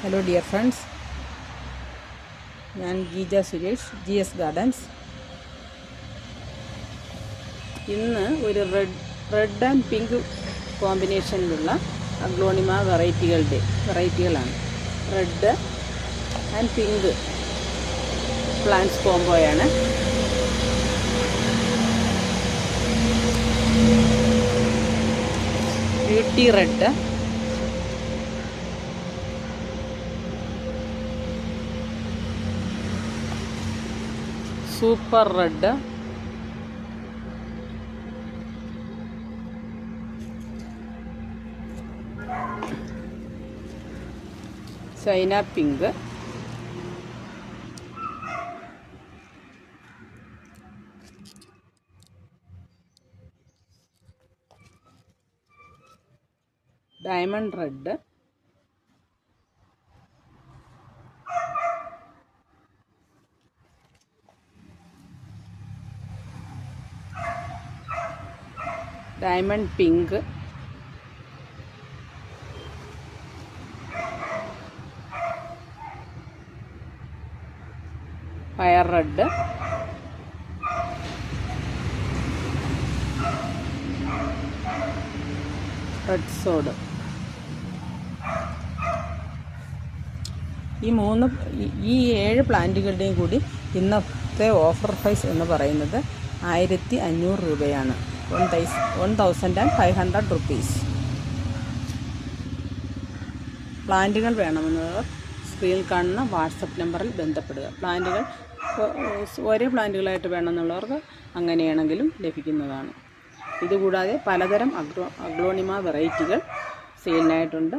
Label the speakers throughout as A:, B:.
A: Hello dear friends, ഞാൻ ഗീജ Suresh, GS gardens. ഇന്ന് ഒരു റെഡ് ആൻഡ് പിങ്ക് കോമ്പിനേഷനിലുള്ള അഗ്ലോണിമ വെറൈറ്റികളാണ്. റെഡ് ആൻഡ് പിങ്ക് പ്ലാന്റ്സ് കോംബോയാണ്. Beauty red, super red, China pink, diamond red, diamond pink, fire red, red സോഡ്. ഈ 7 പ്ലാന്റുകളുടെയും കൂടി ഇന്നത്തെ ഓഫർ പ്രൈസ് എന്ന് പറയുന്നത് 1500 രൂപയാണ്. 1500 റുപ്പീസ്. പ്ലാന്റുകൾ വേണമെന്നവർ സ്ക്രീനിൽ കാണുന്ന വാട്സപ്പ് നമ്പറിൽ ബന്ധപ്പെടുക. ഒരേ പ്ലാന്റുകളായിട്ട് വേണമെന്നുള്ളവർക്ക് അങ്ങനെയാണെങ്കിലും ലഭിക്കുന്നതാണ്. ഇതുകൂടാതെ പലതരം അഗ്ലോണിമ വെറൈറ്റികൾ സെയിലിനായിട്ടുണ്ട്.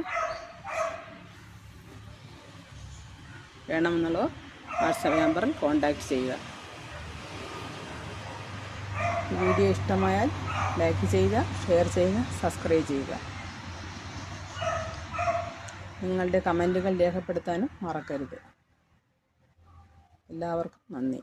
A: വേണമെന്നുള്ളവർ വാട്സപ്പ് നമ്പറിൽ കോൺടാക്റ്റ് ചെയ്യുക. വീഡിയോ ഇഷ്ടമായാൽ ലൈക്ക് ചെയ്യുക, ഷെയർ ചെയ്യുക, സബ്സ്ക്രൈബ് ചെയ്യുക. നിങ്ങളുടെ കമൻറ്റുകൾ രേഖപ്പെടുത്താനും മറക്കരുത്. എല്ലാവർക്കും നന്ദി.